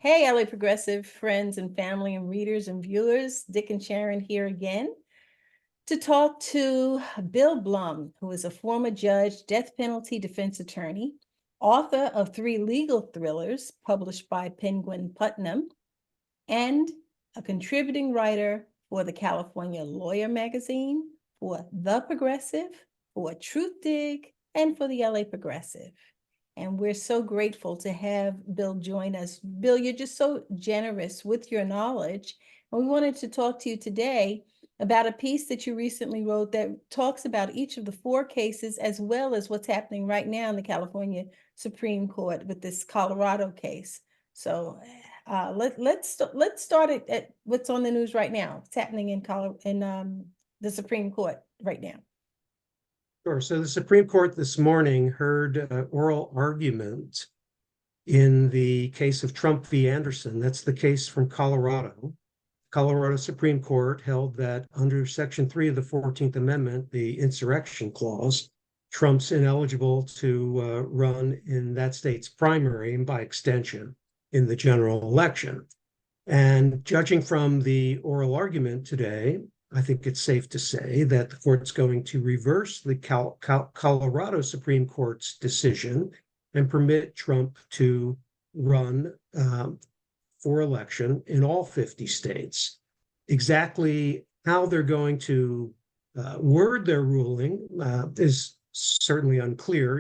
Hey, LA Progressive friends and family and readers and viewers, Dick and Sharon here again to talk to Bill Blum, who is a former judge, death penalty defense attorney, author of 3 legal thrillers published by Penguin Putnam, and a contributing writer for the California Lawyer magazine, for The Progressive, for Truth Dig, and for the LA Progressive. And we're so grateful to have Bill join us. Bill, you're just so generous with your knowledge. And we wanted to talk to you today about a piece that you recently wrote that talks about each of the 4 cases, as well as what's happening right now in the California Supreme Court with this Colorado case. So let's start at what's on the news right now. What's happening in the Supreme Court right now? Sure. So the Supreme Court this morning heard oral argument in the case of Trump v. Anderson. That's the case from Colorado. Colorado Supreme Court held that under Section 3 of the 14th Amendment, the insurrection clause, Trump's ineligible to run in that state's primary and by extension in the general election. And judging from the oral argument today, I think it's safe to say that the court's going to reverse the Colorado Supreme Court's decision and permit Trump to run for election in all 50 states. Exactly how they're going to word their ruling is certainly unclear.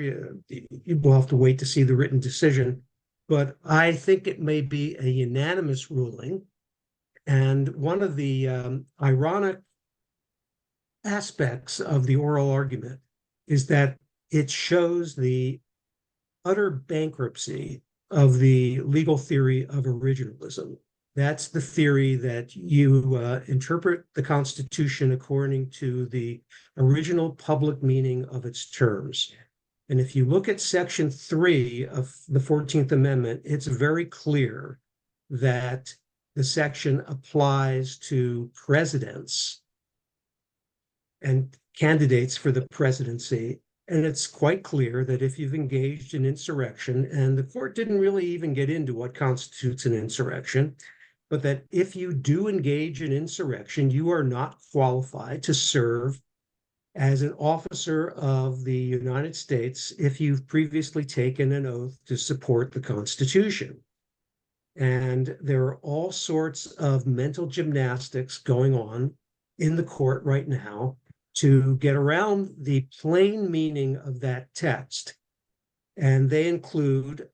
You will have to wait to see the written decision, but I think it may be a unanimous ruling. And one of the ironic aspects of the oral argument is that it shows the utter bankruptcy of the legal theory of originalism. That's the theory that you interpret the Constitution according to the original public meaning of its terms. And if you look at Section 3 of the 14th Amendment, it's very clear that the section applies to presidents and candidates for the presidency. And it's quite clear that if you've engaged in insurrection, and the court didn't really even get into what constitutes an insurrection, but that if you do engage in insurrection, you are not qualified to serve as an officer of the United States if you've previously taken an oath to support the Constitution. And there are all sorts of mental gymnastics going on in the court right now to get around the plain meaning of that text. And they include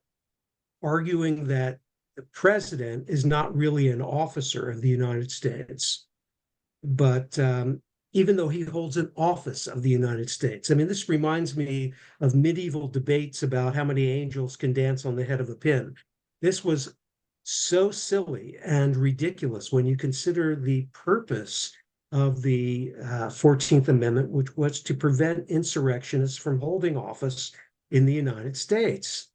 arguing that the president is not really an officer of the United States, but even though he holds an office of the United States. I mean, this reminds me of medieval debates about how many angels can dance on the head of a pin. This was so silly and ridiculous when you consider the purpose of the 14th Amendment, which was to prevent insurrectionists from holding office in the United States.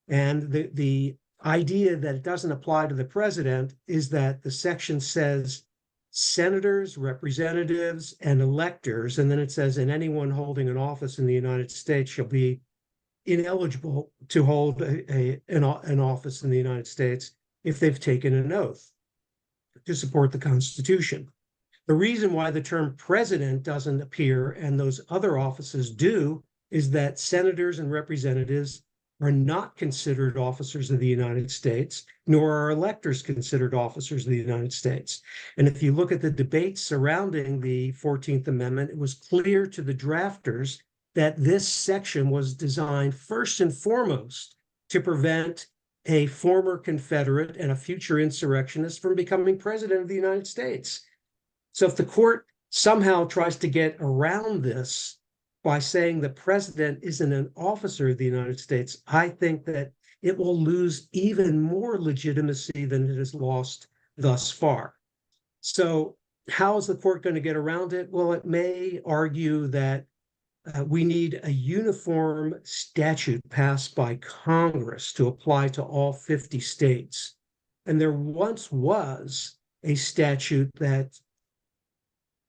And the idea that it doesn't apply to the president is that the section says senators, representatives, and electors, and then it says, and anyone holding an office in the United States shall be ineligible to hold an office in the United States if they've taken an oath to support the Constitution. The reason why the term president doesn't appear and those other offices do is that senators and representatives are not considered officers of the United States, nor are electors considered officers of the United States. And if you look at the debates surrounding the 14th Amendment, it was clear to the drafters that this section was designed first and foremost to prevent a former Confederate and a future insurrectionist from becoming president of the United States. So if the court somehow tries to get around this by saying the president isn't an officer of the United States, I think that it will lose even more legitimacy than it has lost thus far. So how is the court going to get around it? Well, it may argue that we need a uniform statute passed by Congress to apply to all 50 states. And there once was a statute that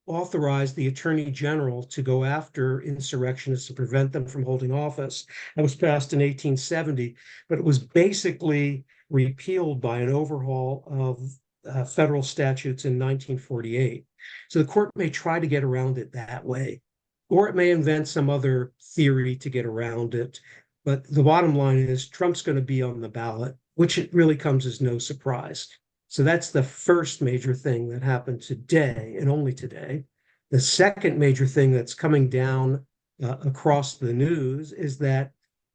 authorized the Attorney General to go after insurrectionists to prevent them from holding office. That was passed in 1870, but it was basically repealed by an overhaul of federal statutes in 1948. So the court may try to get around it that way, or it may invent some other theory to get around it. But the bottom line is Trump's going to be on the ballot, which it really comes as no surprise. So that's the first major thing that happened today, and only today. The second major thing that's coming down across the news is that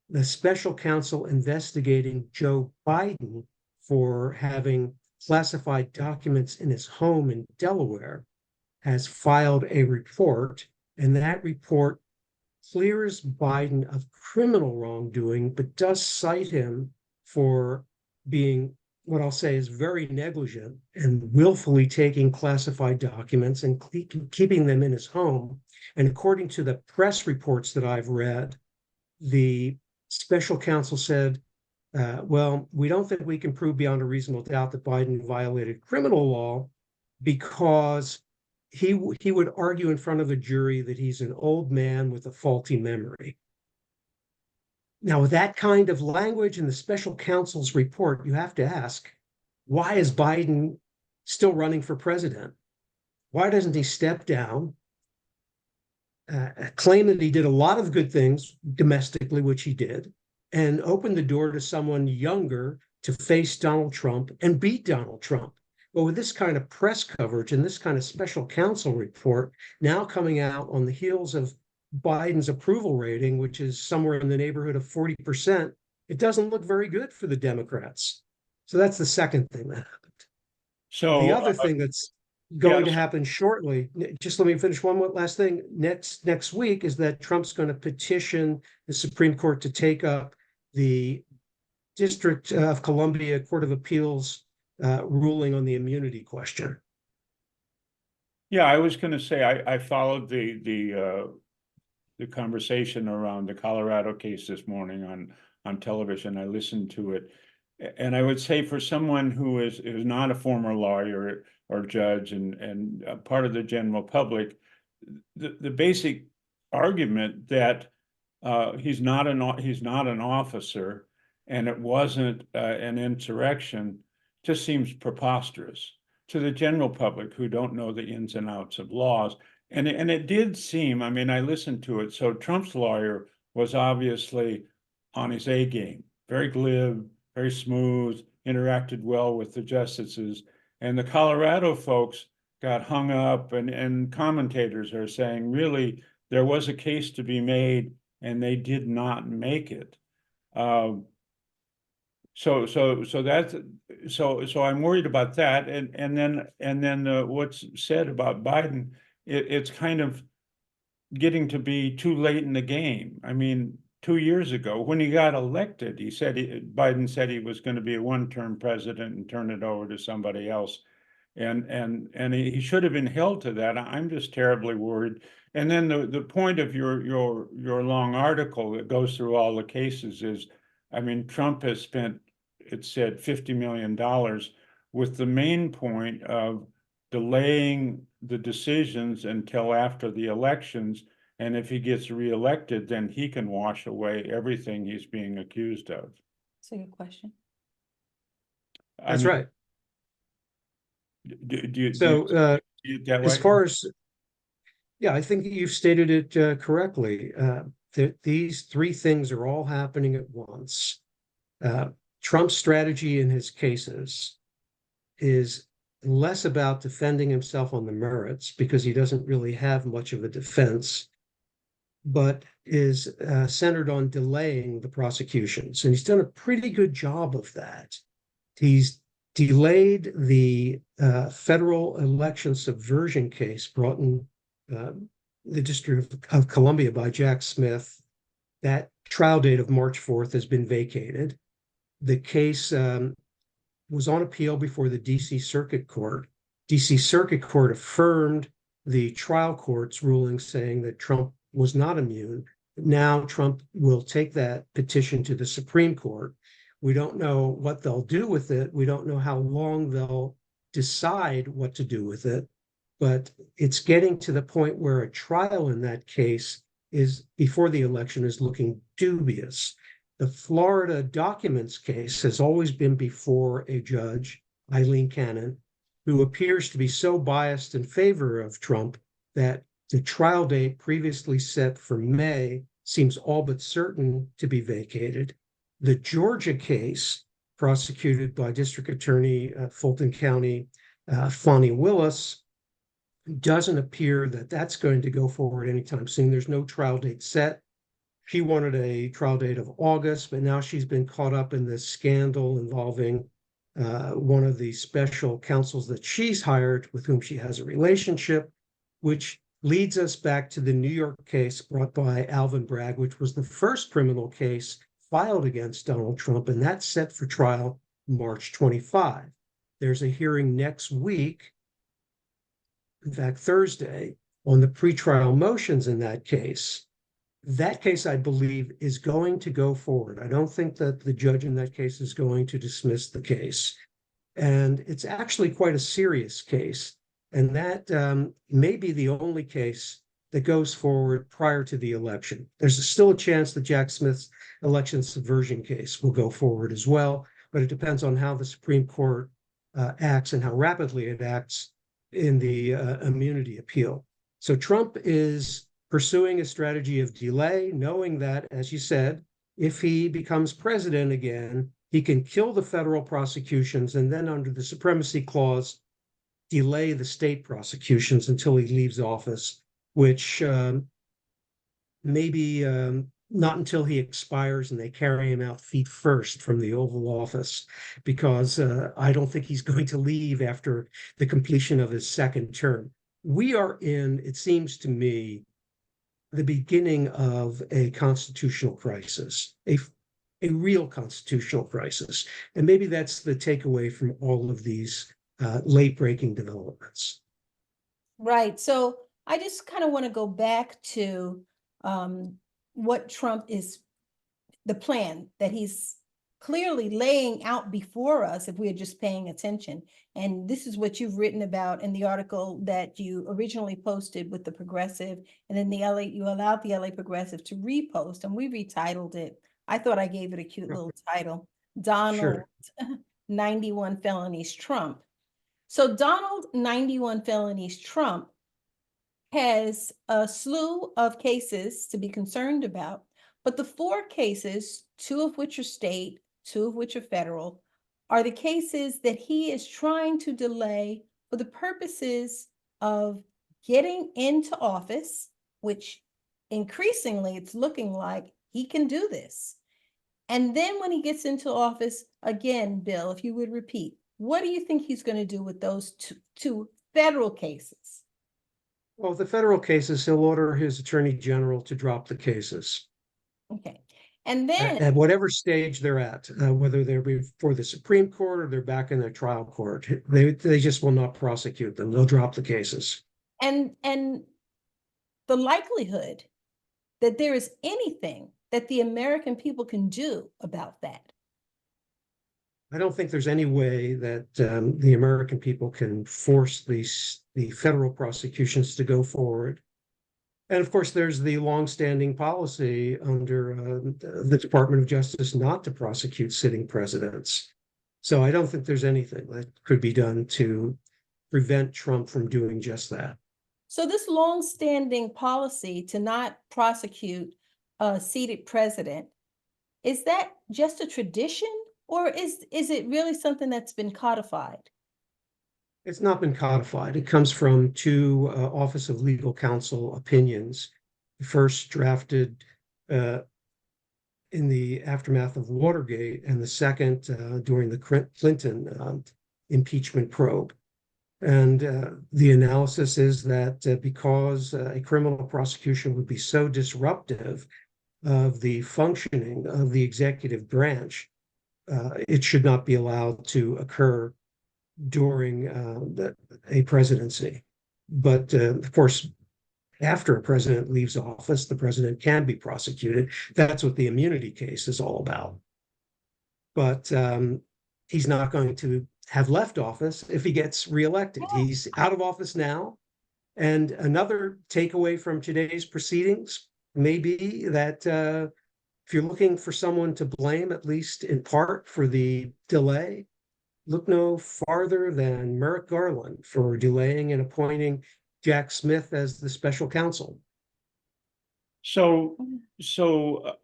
the special counsel investigating Joe Biden for having classified documents in his home in Delaware has filed a report, and that report clears Biden of criminal wrongdoing, but does cite him for being what I'll say is very negligent and willfully taking classified documents and keeping them in his home. And according to the press reports that I've read, the special counsel said, well, we don't think we can prove beyond a reasonable doubt that Biden violated criminal law because he would argue in front of a jury that he's an old man with a faulty memory. Now, with that kind of language in the special counsel's report, you have to ask, why is Biden still running for president? Why doesn't he step down, claim that he did a lot of good things domestically, which he did, and open the door to someone younger to face Donald Trump and beat Donald Trump? But with this kind of press coverage and this kind of special counsel report now coming out on the heels of Biden's approval rating, which is somewhere in the neighborhood of 40%, it doesn't look very good for the Democrats. So that's the second thing that happened. So the other thing that's going to happen shortly, just let me finish one last thing. Next week is that Trump's going to petition the Supreme Court to take up the District of Columbia Court of Appeals ruling on the immunity question. Yeah, I was going to say I followed the conversation around the Colorado case this morning on television. I listened to it, and I would say for someone who is not a former lawyer or judge and part of the general public, the basic argument that he's not an officer and it wasn't an insurrection just seems preposterous to the general public who don't know the ins and outs of laws. And it did seem, I mean, I listened to it. So Trump's lawyer was obviously on his A game, very glib, very smooth, interacted well with the justices. And the Colorado folks got hung up, and commentators are saying, really, there was a case to be made and they did not make it. So I'm worried about that. And then what's said about Biden, it's kind of getting to be too late in the game. I mean, 2 years ago, when he got elected, Biden said he was going to be a one-term president and turn it over to somebody else. And he should have been held to that. I'm just terribly worried. And then the point of your long article that goes through all the cases is, I mean, Trump has spent, it said, $50 million with the main point of delaying the decisions until after the elections. And if he gets reelected, then he can wash away everything he's being accused of. So your question? That's right. Do you So see it that way? as far as, yeah, I think you've stated it correctly. These three things are all happening at once. Trump's strategy in his cases is less about defending himself on the merits, because he doesn't really have much of a defense, but is centered on delaying the prosecutions. And he's done a pretty good job of that. He's delayed the federal election subversion case brought in the District of Columbia by Jack Smith. That trial date of March 4th has been vacated. The case was on appeal before the DC Circuit Court. DC Circuit Court affirmed the trial court's ruling saying that Trump was not immune. Now Trump will take that petition to the Supreme Court. We don't know what they'll do with it. We don't know how long they'll decide what to do with it. But it's getting to the point where a trial in that case is, before the election, is looking dubious. The Florida documents case has always been before a judge, Eileen Cannon, who appears to be so biased in favor of Trump that the trial date previously set for May seems all but certain to be vacated. The Georgia case, prosecuted by District Attorney Fulton County, Fonnie Willis, doesn't appear that that's going to go forward anytime soon. There's no trial date set. She wanted a trial date of August, but now she's been caught up in this scandal involving one of the special counsels that she's hired with whom she has a relationship, which leads us back to the New York case brought by Alvin Bragg, which was the first criminal case filed against Donald Trump, and that's set for trial March 25. There's a hearing next week, in fact, Thursday, on the pretrial motions in that case. That case, I believe, is going to go forward. I don't think that the judge in that case is going to dismiss the case. And it's actually quite a serious case. And that may be the only case that goes forward prior to the election. There's still a chance that Jack Smith's election subversion case will go forward as well, but it depends on how the Supreme Court acts and how rapidly it acts in the immunity appeal. So Trump is pursuing a strategy of delay, knowing that, as you said, if he becomes president again, he can kill the federal prosecutions and then under the Supremacy Clause, delay the state prosecutions until he leaves office, which maybe not until he expires and they carry him out feet first from the Oval Office, because I don't think he's going to leave after the completion of his second term. We are in, it seems to me, the beginning of a constitutional crisis, a real constitutional crisis. And maybe that's the takeaway from all of these late-breaking developments. Right. So I just kind of want to go back to what Trump is, the plan that he's clearly laying out before us if we're just paying attention. And this is what you've written about in the article that you originally posted with the Progressive, and then you allowed the LA Progressive to repost, and we retitled it. I thought I gave it a cute little title, Donald 91 Felonies Trump. So Donald 91 Felonies Trump has a slew of cases to be concerned about, but the 4 cases, 2 of which are state, 2 of which are federal, are the cases that he is trying to delay for the purposes of getting into office, which increasingly it's looking like he can do this. And then when he gets into office, again, Bill, if you would repeat, what do you think he's going to do with those two federal cases? Well, the federal cases, he'll order his attorney general to drop the cases. Okay. And then at whatever stage they're at, whether they're before the Supreme Court or they're back in their trial court, they just will not prosecute them. They'll drop the cases. And the likelihood that there is anything that the American people can do about that. I don't think there's any way that the American people can force the federal prosecutions to go forward. And of course, there's the longstanding policy under the Department of Justice not to prosecute sitting presidents. So I don't think there's anything that could be done to prevent Trump from doing just that. So this longstanding policy to not prosecute a seated president, is that just a tradition, or is it really something that's been codified? It's not been codified. It comes from 2 Office of Legal Counsel opinions, first drafted in the aftermath of Watergate, and the second during the Clinton impeachment probe. And the analysis is that because a criminal prosecution would be so disruptive of the functioning of the executive branch, it should not be allowed to occur during a presidency. But of course, after a president leaves office, the president can be prosecuted. That's what the immunity case is all about. But he's not going to have left office if he gets reelected. He's out of office now. And another takeaway from today's proceedings may be that If you're looking for someone to blame, at least in part, for the delay, look no farther than Merrick Garland for delaying and appointing Jack Smith as the special counsel. So, so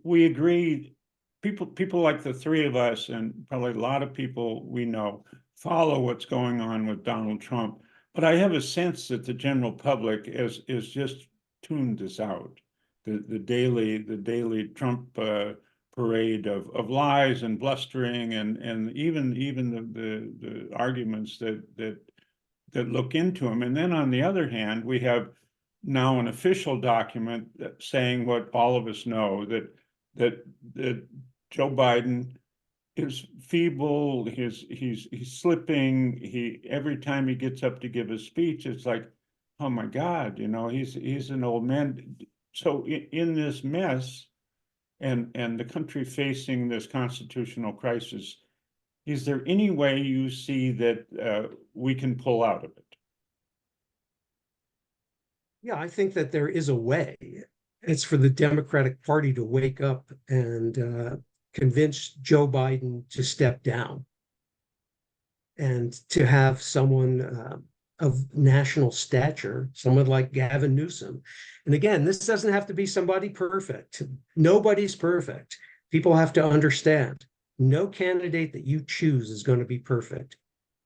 we agree, people like the three of us and probably a lot of people we know follow what's going on with Donald Trump. But I have a sense that the general public is just tuned this out. The daily Trump parade of lies and blustering and even the arguments that look into him. And then on the other hand, we have now an official document saying what all of us know, that Joe Biden is feeble, he's slipping, every time he gets up to give a speech, it's like, oh my God, he's an old man. So in this mess and the country facing this constitutional crisis, is there any way you see that we can pull out of it? Yeah, I think that there is a way. It's for the Democratic Party to wake up and convince Joe Biden to step down and to have someone of national stature, someone like Gavin Newsom. And again, this doesn't have to be somebody perfect. Nobody's perfect. People have to understand no candidate that you choose is going to be perfect.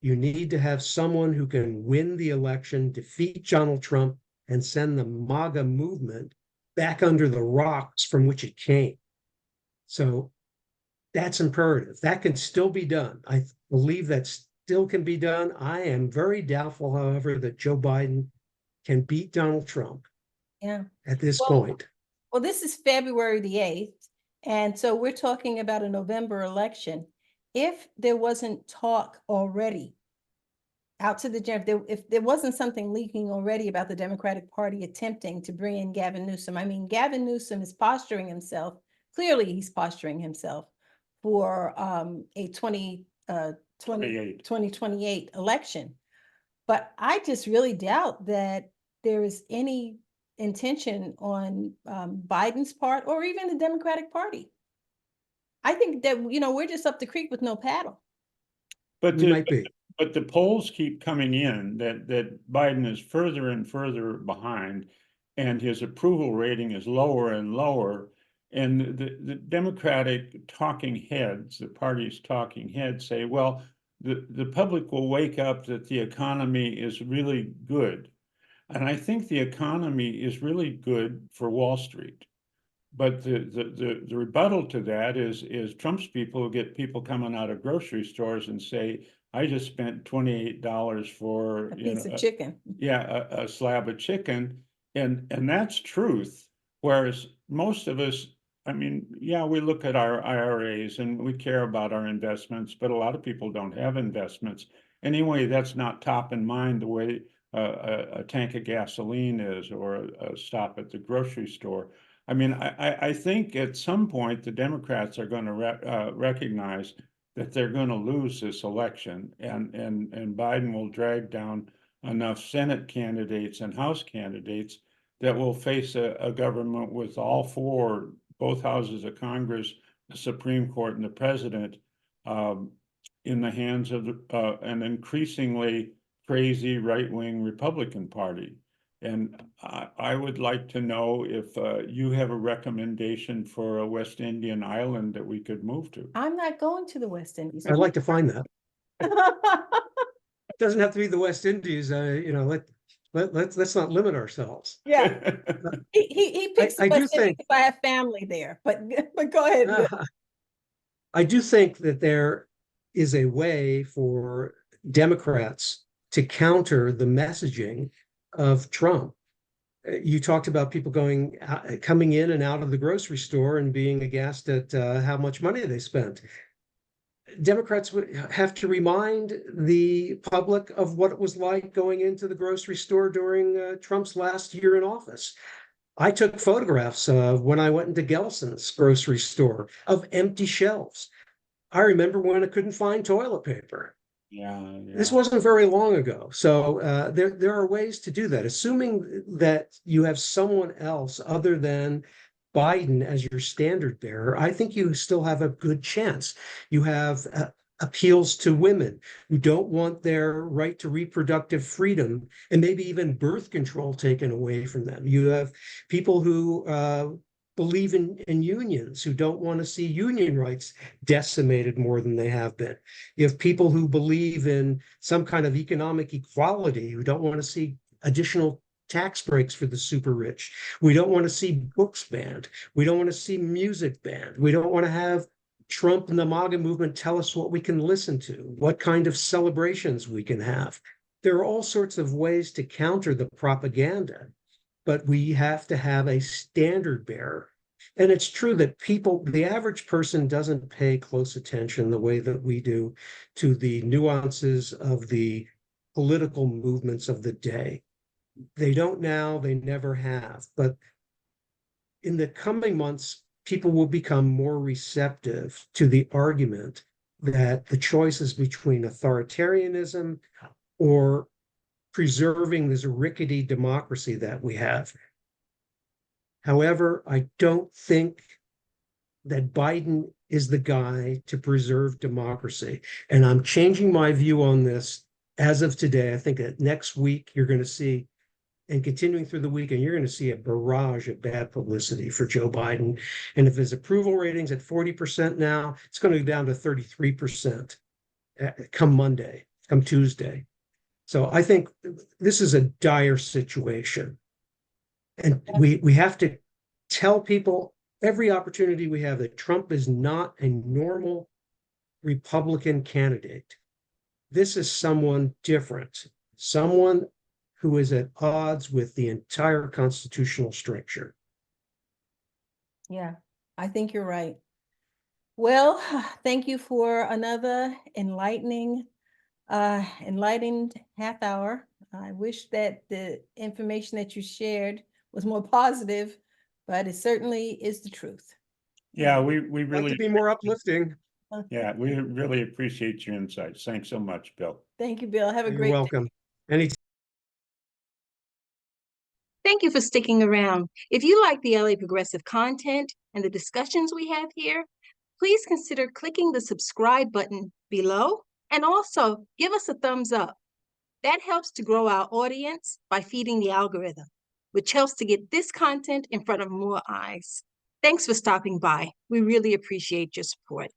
You need to have someone who can win the election, defeat Donald Trump, and send the MAGA movement back under the rocks from which it came. So that's imperative. That can still be done. I believe that still can be done. I am very doubtful, however, that Joe Biden can beat Donald Trump at this point. Well, this is February the 8th. And so we're talking about a November election. If there wasn't talk already out to the general, if there wasn't something leaking already about the Democratic Party attempting to bring in Gavin Newsom, I mean, Gavin Newsom is posturing himself, clearly he's posturing himself for a 2028 election. But I just really doubt that there is any intention on Biden's part or even the Democratic Party. I think that, we're just up the creek with no paddle. But We might be. But the polls keep coming in that Biden is further and further behind, and his approval rating is lower and lower. And the Democratic talking heads, the party's talking heads say, well, the public will wake up that the economy is really good. And I think the economy is really good for Wall Street. But the rebuttal to that is Trump's people who get people coming out of grocery stores and say, I just spent $28 for a piece of chicken. A slab of chicken. And that's truth. Whereas most of us, I mean, we look at our IRAs and we care about our investments, but a lot of people don't have investments. Anyway, that's not top in mind the way a tank of gasoline is, or a stop at the grocery store. I mean, I think at some point the Democrats are going to recognize that they're going to lose this election, and Biden will drag down enough Senate candidates and House candidates that will face a government with both houses of Congress, the Supreme Court, and the president in the hands of an increasingly crazy right-wing Republican Party. And I would like to know if you have a recommendation for a West Indian island that we could move to. I'm not going to the West Indies. I'd like to find that. It doesn't have to be the West Indies. Let's not limit ourselves. Yeah, he picks the West Indies if I have family there. But go ahead. I do think that there is a way for Democrats to counter the messaging of Trump. You talked about people coming in and out of the grocery store and being aghast at how much money they spent. Democrats would have to remind the public of what it was like going into the grocery store during Trump's last year in office. I took photographs when I went into Gelson's grocery store of empty shelves. I remember when I couldn't find toilet paper. Yeah. This wasn't very long ago. So there are ways to do that, assuming that you have someone else other than Biden as your standard bearer, I think you still have a good chance. You have appeals to women who don't want their right to reproductive freedom and maybe even birth control taken away from them. You have people who believe in unions, who don't want to see union rights decimated more than they have been. You have people who believe in some kind of economic equality, who don't want to see additional tax breaks for the super rich. We don't want to see books banned. We don't want to see music banned. We don't want to have Trump and the MAGA movement tell us what we can listen to, what kind of celebrations we can have. There are all sorts of ways to counter the propaganda, but we have to have a standard bearer. And it's true that the average person doesn't pay close attention the way that we do to the nuances of the political movements of the day. They don't now, they never have. But in the coming months, people will become more receptive to the argument that the choices between authoritarianism or preserving this rickety democracy that we have. However, I don't think that Biden is the guy to preserve democracy. And I'm changing my view on this as of today. I think that next week you're going to see, and continuing through the weekend, you're going to see a barrage of bad publicity for Joe Biden. And if his approval rating's at 40% now, it's going to go down to 33% come Monday, come Tuesday. So I think this is a dire situation. And we have to tell people every opportunity we have that Trump is not a normal Republican candidate. This is someone different, someone who is at odds with the entire constitutional structure. Yeah, I think you're right. Well, thank you for another enlightening half hour. I wish that the information that you shared was more positive, but it certainly is the truth. Yeah, we I'd like really, to be more uplifting. yeah, we really appreciate your insights. Thanks so much, Bill. Thank you, Bill. Have a You're great day. welcome. Any Thank you for sticking around. If you like the LA Progressive content and the discussions we have here, please consider clicking the subscribe button below and also give us a thumbs up. That helps to grow our audience by feeding the algorithm, which helps to get this content in front of more eyes. Thanks for stopping by. We really appreciate your support.